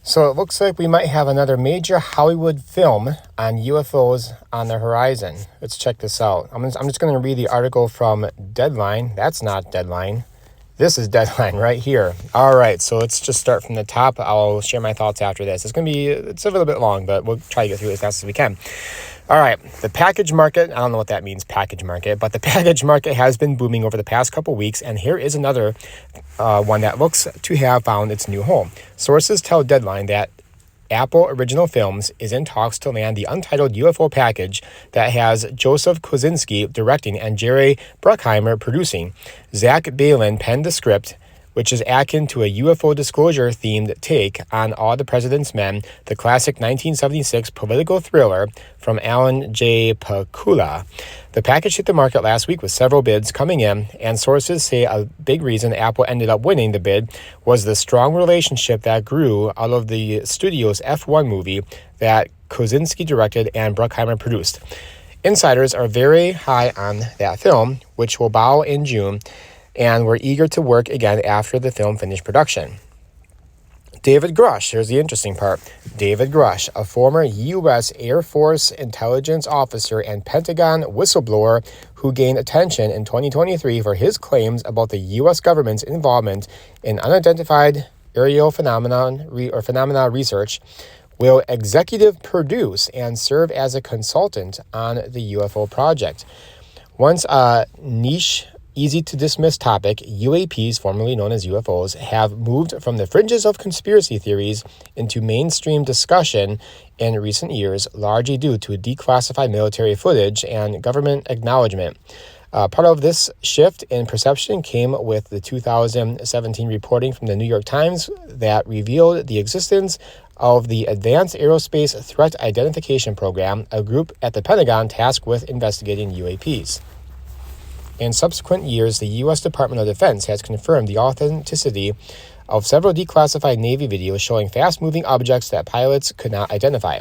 So it looks like we might have another major Hollywood film on UFOs on the horizon. Let's check this out. I'm just going to read the article from Deadline. That's not Deadline. This is Deadline right here. All right, so let's just start from the top. I'll share my thoughts after this. It's a little bit long, but we'll try to get through it as fast as we can. All right, the package market, I don't know what that means, package market, but the package market has been booming over the past couple weeks, and here is another one that looks to have found its new home. Sources tell Deadline that Apple Original Films is in talks to land the untitled UFO package that has Joseph Kosinski directing and Jerry Bruckheimer producing. Zach Balin penned the script, which is akin to a UFO disclosure-themed take on All the President's Men, the classic 1976 political thriller from Alan J. Pakula. The package hit the market last week with several bids coming in, and sources say a big reason Apple ended up winning the bid was the strong relationship that grew out of the studio's F1 movie that Kosinski directed and Bruckheimer produced. Insiders are very high on that film, which will bow in June, and were eager to work again after the film finished production. David Grusch, here's the interesting part. David Grusch, a former U.S. Air Force intelligence officer and Pentagon whistleblower who gained attention in 2023 for his claims about the U.S. government's involvement in unidentified aerial phenomena research, will executive produce and serve as a consultant on the UFO project. Once a niche, easy-to-dismiss topic, UAPs, formerly known as UFOs, have moved from the fringes of conspiracy theories into mainstream discussion in recent years, largely due to declassified military footage and government acknowledgement. Part of this shift in perception came with the 2017 reporting from the New York Times that revealed the existence of the Advanced Aerospace Threat Identification Program, a group at the Pentagon tasked with investigating UAPs. In subsequent years, the U.S. Department of Defense has confirmed the authenticity of several declassified Navy videos showing fast-moving objects that pilots could not identify.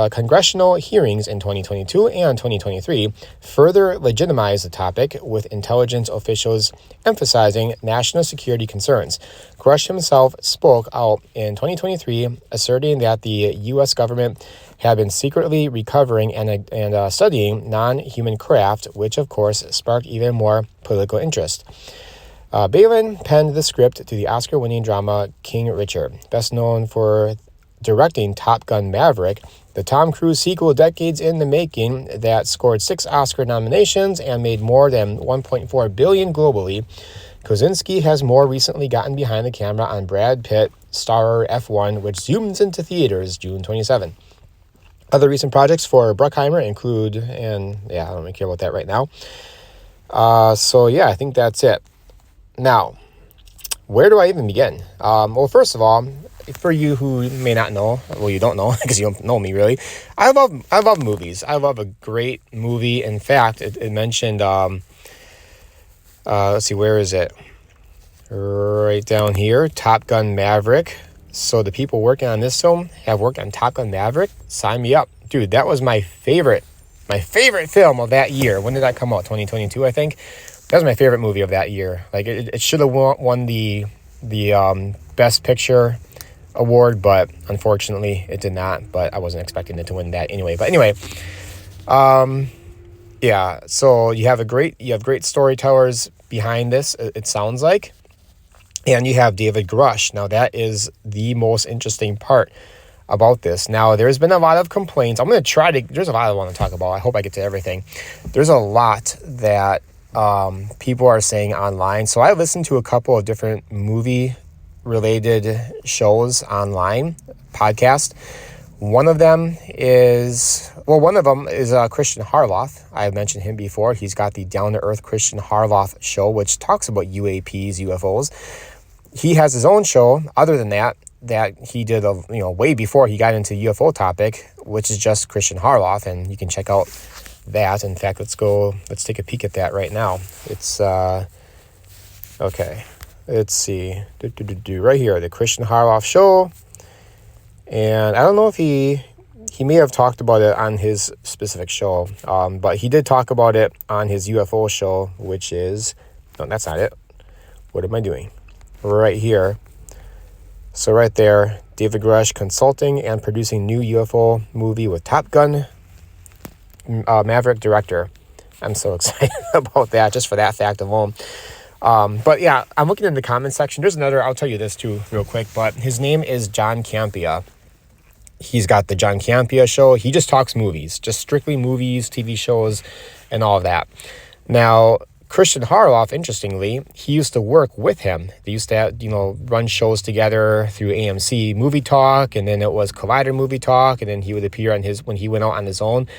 Congressional hearings in 2022 and 2023 further legitimized the topic, with intelligence officials emphasizing national security concerns. Grusch himself spoke out in 2023, asserting that the U.S. government had been secretly recovering and studying non-human craft, which of course sparked even more political interest. Balin penned the script to the Oscar-winning drama King Richard, best known for directing Top Gun Maverick, the Tom Cruise sequel decades in the making that scored 6 Oscar nominations and made more than $1.4 billion globally. Kosinski has more recently gotten behind the camera on Brad Pitt starrer F1, which zooms into theaters June 27. Other recent projects for Bruckheimer include, and I don't really care about that right now. I think that's it. Now, where do I even begin? Well, first of all, for you who may not know, well, you don't know because you don't know me really, I love movies. I love a great movie. In fact, it mentioned, let's see, where is it? Right down here, Top Gun Maverick. So the people working on this film have worked on Top Gun Maverick. Sign me up. Dude, that was my favorite film of that year. When did that come out? 2022, I think. That was my favorite movie of that year. Like, it should have won the Best Picture award, but unfortunately it did not. But I wasn't expecting it to win that anyway. But anyway, so you have great storytellers behind this, it sounds like. And you have David Grusch. Now, that is the most interesting part about this. Now, there's been a lot of complaints. There's a lot I want to talk about. I hope I get to everything. There's a lot that people are saying online. So I listened to a couple of different movie-related shows online, podcast. One of them is Christian Harloff. I've mentioned him before. He's got the Down to Earth Christian Harloff show, which talks about UAPs, UFOs. He has his own show, other than that he did way before he got into UFO topic, which is just Christian Harloff, and you can check out that. In fact, let's take a peek at that right now. It's okay. Let's see. Right here, the Christian Harloff show. And I don't know if he may have talked about it on his specific show, but he did talk about it on his UFO show, which is, no, that's not it. What am I doing? Right here. So right there, David Grusch consulting and producing new UFO movie with Top Gun Maverick director. I'm so excited about that, just for that fact alone. But yeah, I'm looking in the comment section. There's another, I'll tell you this too real quick, but his name is John Campea. He's got the John Campea show. He just talks movies, just strictly movies, TV shows, and all of that. Now, Christian Harloff, interestingly, he used to work with him. They used to, run shows together through AMC Movie Talk, and then it was Collider Movie Talk, and then he would appear when he went out on his own.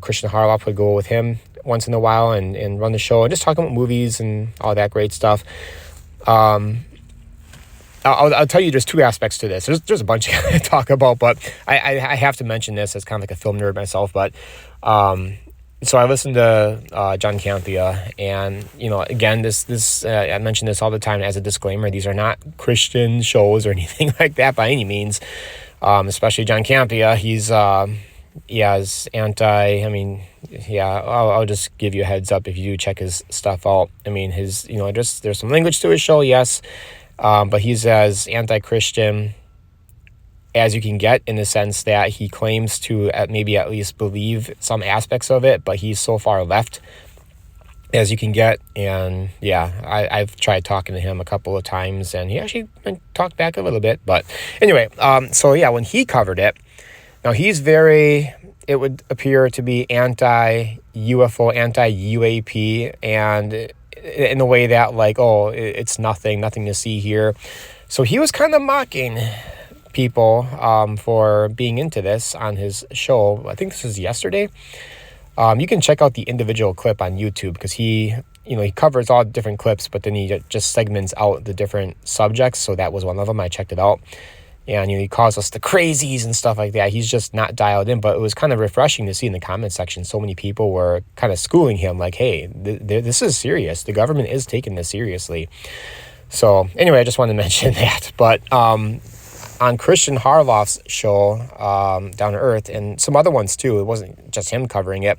Christian Harloff would go with him once in a while and run the show and just talk about movies and all that great stuff. I'll tell you there's two aspects to this. There's a bunch to talk about, but I have to mention this as kind of like a film nerd myself. But so I listened to John Campea, and again, this I mention this all the time as a disclaimer. These are not Christian shows or anything like that by any means. Especially John Campea, he has I'll just give you a heads up if you do check his stuff out. I mean, there's some language to his show, yes, but he's as anti-Christian as you can get, in the sense that he claims to maybe at least believe some aspects of it, but he's so far left as you can get. And yeah, I've tried talking to him a couple of times, and he actually talked back a little bit. But anyway, so yeah, when he covered it, now he's it would appear to be anti-UFO, anti-UAP, and in a way that it's nothing to see here. So he was kind of mocking people for being into this on his show. I think this was yesterday. You can check out the individual clip on YouTube, because he covers all different clips, but then he just segments out the different subjects. So that was one of them. I checked it out. And he calls us the crazies and stuff like that. He's just not dialed in, but it was kind of refreshing to see in the comment section so many people were kind of schooling him, like, hey, this is serious. The government is taking this seriously. So anyway, I just wanted to mention that. But on Christian Harloff's show, Down to Earth, and some other ones too, it wasn't just him covering it,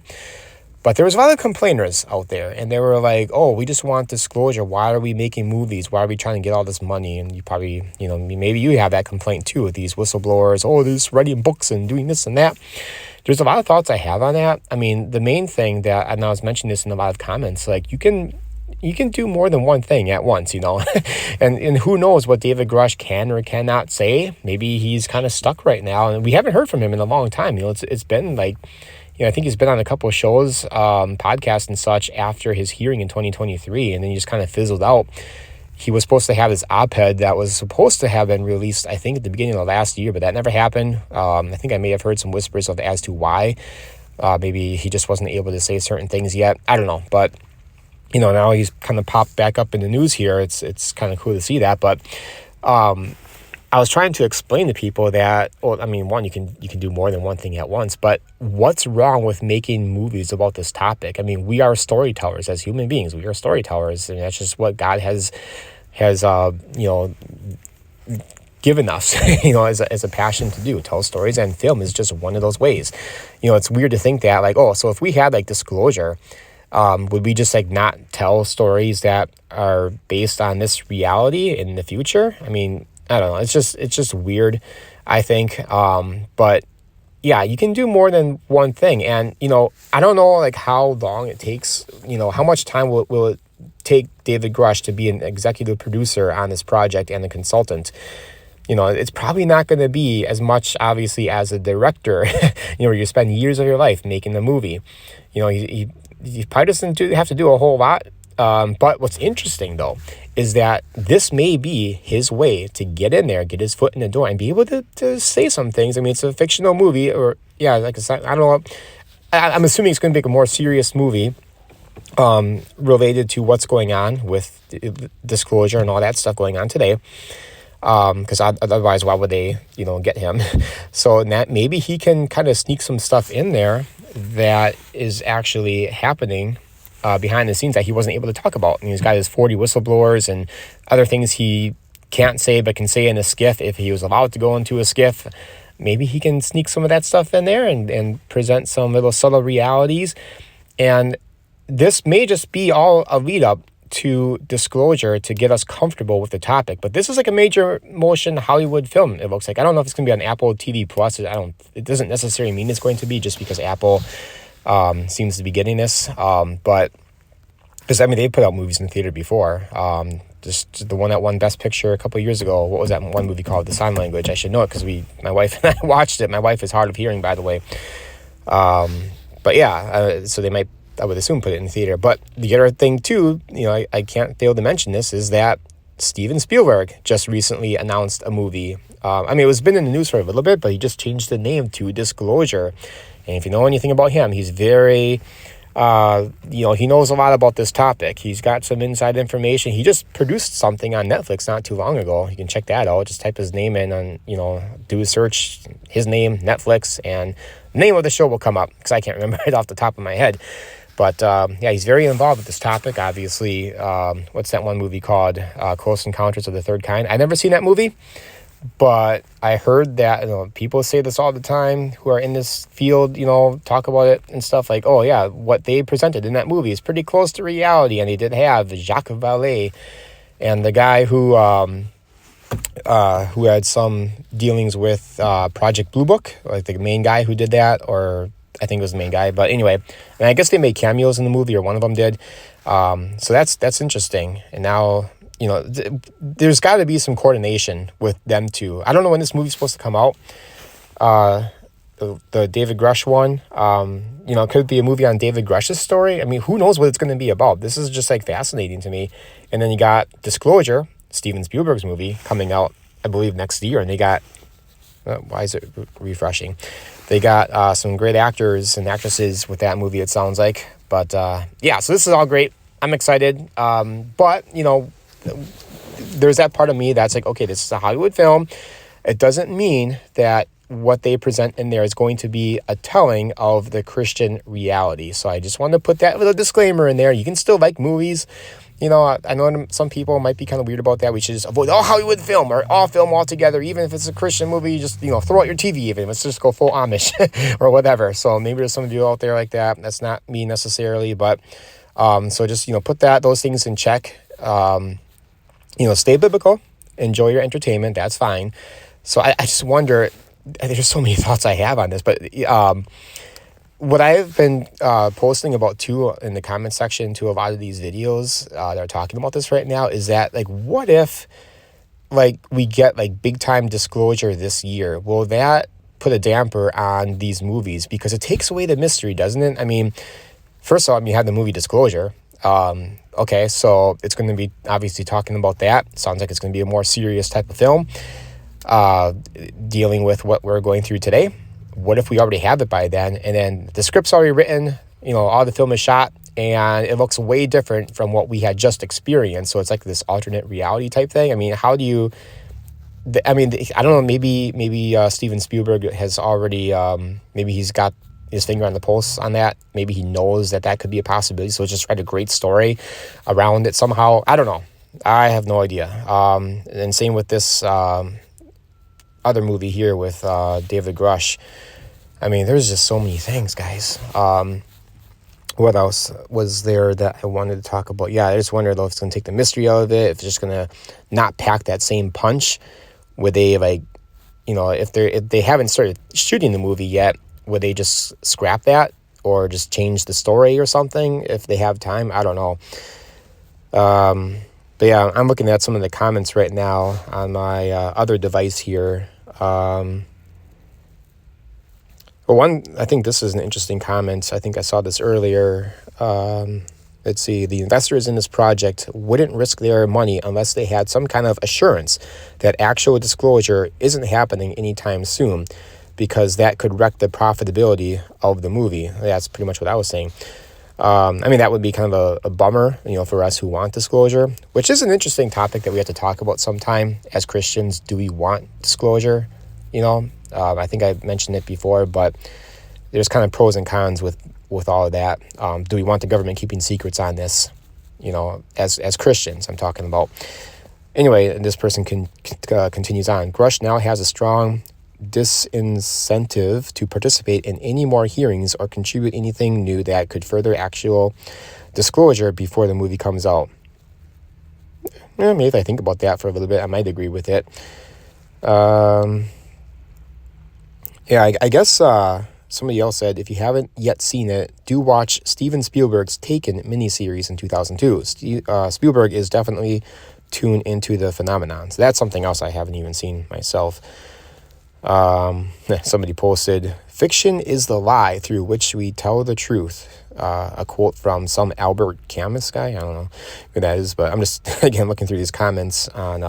but there was a lot of complainers out there, and they were like, oh, we just want disclosure. Why are we making movies? Why are we trying to get all this money? And you probably, maybe you have that complaint too with these whistleblowers. Oh, they're just writing books and doing this and that. There's a lot of thoughts I have on that. I mean, the main thing that, and I was mentioning this in a lot of comments, like you can do more than one thing at once, and who knows what David Grusch can or cannot say. Maybe he's kind of stuck right now, and we haven't heard from him in a long time. It's been like, I think he's been on a couple of shows, podcasts and such after his hearing in 2023, and then he just kind of fizzled out. He was supposed to have this op-ed that was supposed to have been released, I think, at the beginning of last year, but that never happened. I think I may have heard some whispers as to why. Maybe he just wasn't able to say certain things yet. I don't know, but now he's kind of popped back up in the news here. It's kind of cool to see that, but I was trying to explain to people that, one, you can do more than one thing at once, but what's wrong with making movies about this topic? I mean, we are storytellers as human beings. We are storytellers, and that's just what God has given us, as a passion to do, tell stories, and film is just one of those ways. It's weird to think that, so if we had disclosure, would we just not tell stories that are based on this reality in the future? I mean, I don't know. It's just weird, I think. But yeah, you can do more than one thing. And, I don't know how long it takes, how much time will it take David Grusch to be an executive producer on this project and a consultant. It's probably not going to be as much, obviously, as a director, where you spend years of your life making the movie. He probably doesn't have to do a whole lot. But what's interesting, though, is that this may be his way to get in there, get his foot in the door, and be able to say some things. I mean, it's a fictional movie, or, yeah, like I said, I don't know. I'm assuming it's going to be a more serious movie related to what's going on with disclosure and all that stuff going on today. Because otherwise, why would they, get him? So that maybe he can kind of sneak some stuff in there that is actually happening behind the scenes that he wasn't able to talk about. And he's got his 40 whistleblowers and other things he can't say but can say in a skiff. If he was allowed to go into a skiff, maybe he can sneak some of that stuff in there and present some little subtle realities. And this may just be all a lead up to disclosure to get us comfortable with the topic. But this is like a major motion Hollywood film, it looks like. I don't know if it's going to be on Apple TV Plus. It doesn't necessarily mean it's going to be, just because Apple seems to be getting this. But because, I mean, they put out movies in the theater before. Just the one that won Best Picture a couple of years ago. What was that one movie called? The Sign Language. I should know it because my wife and I watched it. My wife is hard of hearing, by the way. But yeah, so they might, I would assume, put it in the theater. But the other thing too, I can't fail to mention this, is that Steven Spielberg just recently announced a movie. I mean, it was been in the news for a little bit, but he just changed the name to Disclosure. And if you know anything about him, he's very, he knows a lot about this topic. He's got some inside information. He just produced something on Netflix not too long ago. You can check that out. Just type his name in on, do a search, his name, Netflix, and the name of the show will come up, because I can't remember it off the top of my head. But yeah, he's very involved with this topic. Obviously, what's that one movie called? Close Encounters of the Third Kind. I've never seen that movie, but I heard that people say this all the time who are in this field, talk about it and stuff like, oh yeah, what they presented in that movie is pretty close to reality. And they did have Jacques Vallée and the guy who had some dealings with Project Blue Book, like the main guy who did that, or I think it was the main guy. But anyway, and I guess they made cameos in the movie, or one of them did. So that's interesting. And now, there's got to be some coordination with them two. I don't know when this movie's supposed to come out. The David Grusch one. Could it be a movie on David Grusch's story? I mean, who knows what it's going to be about? This is just like fascinating to me. And then you got Disclosure, Steven Spielberg's movie, coming out, I believe, next year. And they got, why is it refreshing? They got some great actors and actresses with that movie, it sounds like. But yeah, so this is all great. I'm excited. But, there's that part of me that's like, okay, this is a Hollywood film. It doesn't mean that what they present in there is going to be a telling of the Christian reality. So I just wanted to put that little disclaimer in there. You can still like movies. I know some people might be kind of weird about that. We should just avoid all Hollywood film or all film altogether. Even if it's a Christian movie, you just, throw out your TV even. Let's just go full Amish or whatever. So maybe there's some of you out there like that. That's not me necessarily, but so just, put those things in check. Stay biblical, enjoy your entertainment. That's fine. So I just wonder, there's so many thoughts I have on this, but what I've been posting about too in the comment section to a lot of these videos that are talking about this right now is that, like, what if we get big time disclosure this year? Will that put a damper on these movies? Because it takes away the mystery, doesn't it? I mean, first off, you have the movie Disclosure. Okay, so it's going to be obviously talking about that. Sounds like it's going to be a more serious type of film, dealing with what we're going through today. What if we already have it by then? And then the script's already written, all the film is shot, and it looks way different from what we had just experienced. So it's like this alternate reality type thing. I mean, how do you... I don't know, maybe Steven Spielberg has already... maybe he's got his finger on the pulse on that. Maybe he knows that could be a possibility. So just write a great story around it somehow. I don't know. I have no idea. And same with this other movie here with David Grusch. I mean, there's just so many things, guys. What else was there that I wanted to talk about? Yeah, I just wondered if it's going to take the mystery out of it, if it's just going to not pack that same punch. Would they, if they haven't started shooting the movie yet, would they just scrap that or just change the story or something if they have time? I don't know. But yeah, I'm looking at some of the comments right now on my other device here. I think this is an interesting comment. I think I saw this earlier. Let's see. The investors in this project wouldn't risk their money unless they had some kind of assurance that actual disclosure isn't happening anytime soon, because that could wreck the profitability of the movie. That's pretty much what I was saying. That would be kind of a bummer, for us who want disclosure, which is an interesting topic that we have to talk about sometime as Christians. Do we want disclosure? I think I mentioned it before, but there's kind of pros and cons with all of that. Do we want the government keeping secrets on this? As Christians, I'm talking about. Anyway, this person continues on. Grusch now has a strong disincentive to participate in any more hearings or contribute anything new that could further actual disclosure before the movie comes out. maybe if I think about that for a little bit, I might agree with it. Yeah, I guess somebody else said, if you haven't yet seen it, do watch Steven Spielberg's Taken miniseries in 2002. Spielberg is definitely tuned into the phenomenon. So that's something else I haven't even seen myself. Somebody posted, fiction is the lie through which we tell the truth. A quote from some Albert Camus guy. I don't know who that is, but I'm just, again, looking through these comments on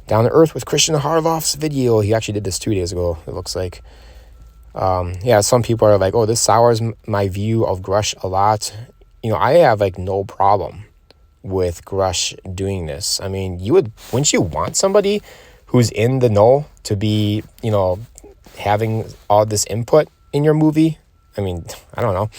Down to Earth with Christian Harloff's video. He actually did this 2 days ago, it looks like. Yeah, some people are like, oh, this sours my view of Grusch a lot. I have like no problem with Grusch doing this. I mean, wouldn't you want somebody who's in the know to be, having all this input in your movie? I mean, I don't know.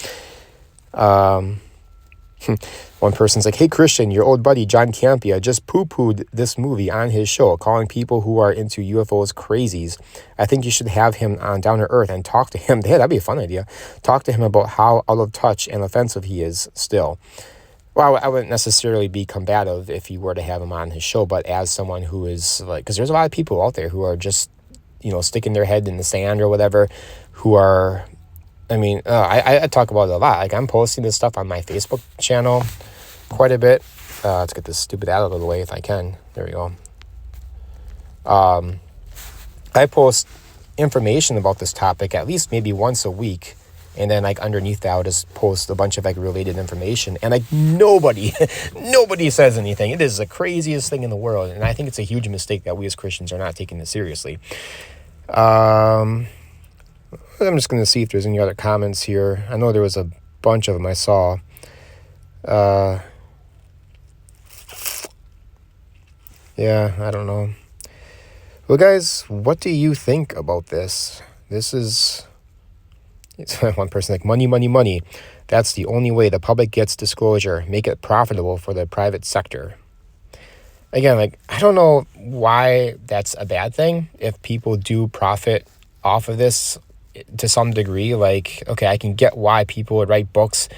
One person's like, hey, Christian, your old buddy John Campea just poo-pooed this movie on his show, calling people who are into UFOs crazies. I think you should have him on Down to Earth and talk to him. Yeah, that'd be a fun idea. Talk to him about how out of touch and offensive he is still. Well, I wouldn't necessarily be combative if you were to have him on his show, but as someone who is like, because there's a lot of people out there who are just, sticking their head in the sand or whatever, who are, I talk about it a lot. Like, I'm posting this stuff on my Facebook channel quite a bit. Let's get this stupid ad out of the way if I can. There we go. I post information about this topic at least maybe once a week. And then like underneath that, I'll just post a bunch of like related information. And like nobody says anything. It is the craziest thing in the world. And I think it's a huge mistake that we as Christians are not taking this seriously. I'm just going to see if there's any other comments here. I know there was a bunch of them I saw. Yeah, I don't know. Well, guys, what do you think about this? It's one person like, money, money, money. That's the only way the public gets disclosure. Make it profitable for the private sector. Again, like, I don't know why that's a bad thing. If people do profit off of this to some degree, like, okay, I can get why people would write books.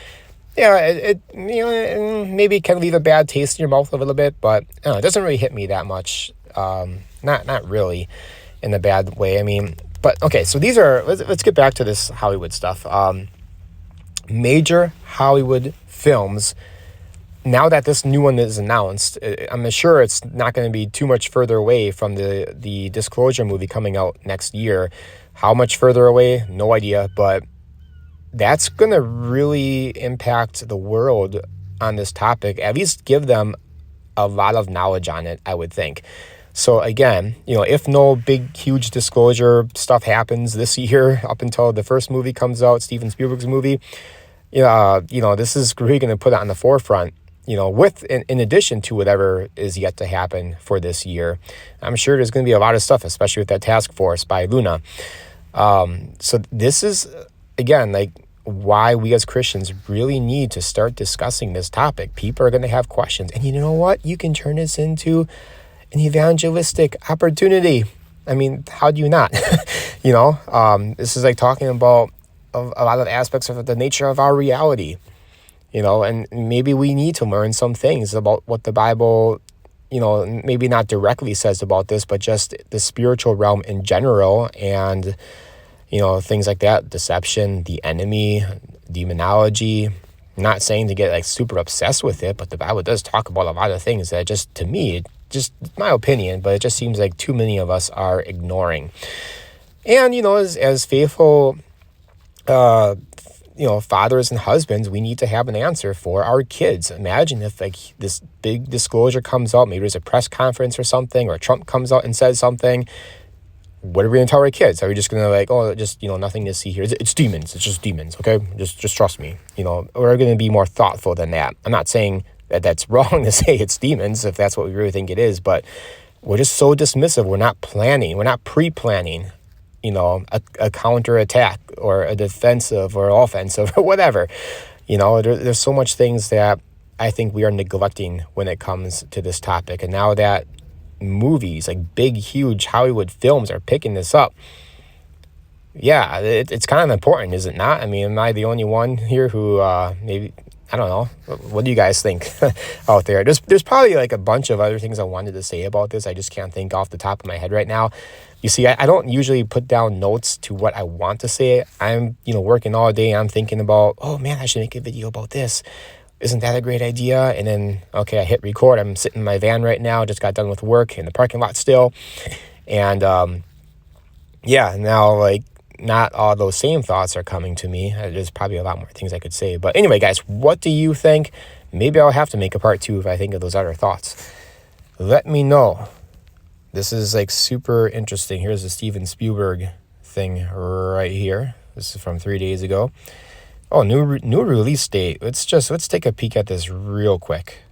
Yeah, it maybe it can leave a bad taste in your mouth a little bit, but I don't know, it doesn't really hit me that much. Not really in a bad way. I mean, but okay, so let's get back to this Hollywood stuff. Major Hollywood films, now that this new one is announced, I'm sure it's not going to be too much further away from the Disclosure movie coming out next year. How much further away? No idea, but that's going to really impact the world on this topic, at least give them a lot of knowledge on it, I would think. So again, if no big, huge disclosure stuff happens this year up until the first movie comes out, Steven Spielberg's movie, this is really going to put it on the forefront, in addition to whatever is yet to happen for this year. I'm sure there's going to be a lot of stuff, especially with that task force by Luna. So this is, again, like, why we as Christians really need to start discussing this topic. People are going to have questions. And you know what? You can turn this into an evangelistic opportunity. I mean, how do you not? This is like talking about a lot of aspects of the nature of our reality, and maybe we need to learn some things about what the Bible, maybe not directly says about this, but just the spiritual realm in general, and, things like that, deception, the enemy, demonology. I'm not saying to get like super obsessed with it, but the Bible does talk about a lot of things that just, to me, just my opinion, but it just seems like too many of us are ignoring. And, as faithful, fathers and husbands, we need to have an answer for our kids. Imagine if like this big disclosure comes out, maybe there's a press conference or something, or Trump comes out and says something. What are we going to tell our kids? Are we just going to like, oh, just, nothing to see here. It's demons. It's just demons. Okay. Just trust me, we're going to be more thoughtful than that. I'm not saying that's wrong to say it's demons if that's what we really think it is, but we're just so dismissive. We're not planning. We're not pre-planning, a counterattack or a defensive or offensive or whatever. There's so much things that I think we are neglecting when it comes to this topic. And now that movies, like big, huge Hollywood films, are picking this up, yeah, it's kind of important, is it not? I mean, am I the only one here who maybe... I don't know. What do you guys think out there? There's probably like a bunch of other things I wanted to say about this. I just can't think off the top of my head right now. You see, I don't usually put down notes to what I want to say. I'm, working all day. I'm thinking about, oh man, I should make a video about this. Isn't that a great idea? And then, okay, I hit record. I'm sitting in my van right now. Just got done with work in the parking lot still. And yeah, now like not all those same thoughts are coming to me. There's probably a lot more things I could say. But anyway, guys, what do you think? Maybe I'll have to make a part 2 if I think of those other thoughts. Let me know. This is like super interesting. Here's the Steven Spielberg thing right here. This is from 3 days ago. Oh, new release date. Let's take a peek at this real quick.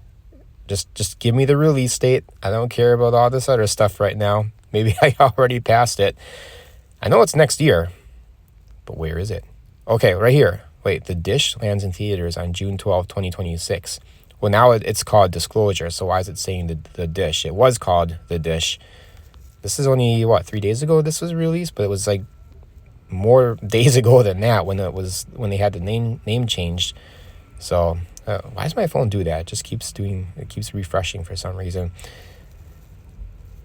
Just give me the release date. I don't care about all this other stuff right now. Maybe I already passed it. I know it's next year, but where is it? Okay, right here. Wait, The Dish lands in theaters on June 12, 2026. Well, now it's called Disclosure, so why is it saying the Dish? It was called The Dish. This is only, 3 days ago this was released, but it was like more days ago than that when they had the name changed. So why does my phone do that? It keeps refreshing for some reason.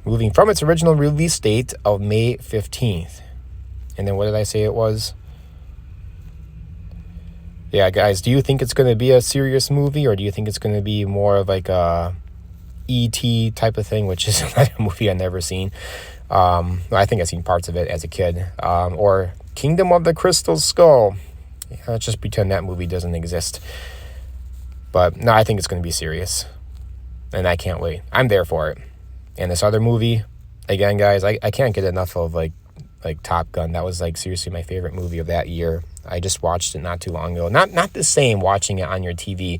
Moving from its original release date of May 15th. And then what did I say it was? Yeah, guys, do you think it's going to be a serious movie, or do you think it's going to be more of like a E.T. type of thing, which is another movie I've never seen? I think I've seen parts of it as a kid. Or Kingdom of the Crystal Skull. Yeah, let's just pretend that movie doesn't exist. But no, I think it's going to be serious. And I can't wait. I'm there for it. And this other movie, again, guys, I can't get enough of like Top Gun. That was like seriously my favorite movie of that year. I just watched it not too long ago. Not the same watching it on your TV.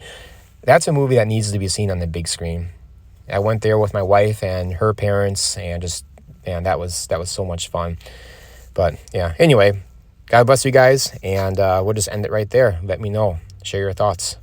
That's a movie that needs to be seen on the big screen. I went there with my wife and her parents, and that was so much fun. But yeah, anyway, God bless you guys, and we'll just end it right there. Let me know. Share your thoughts.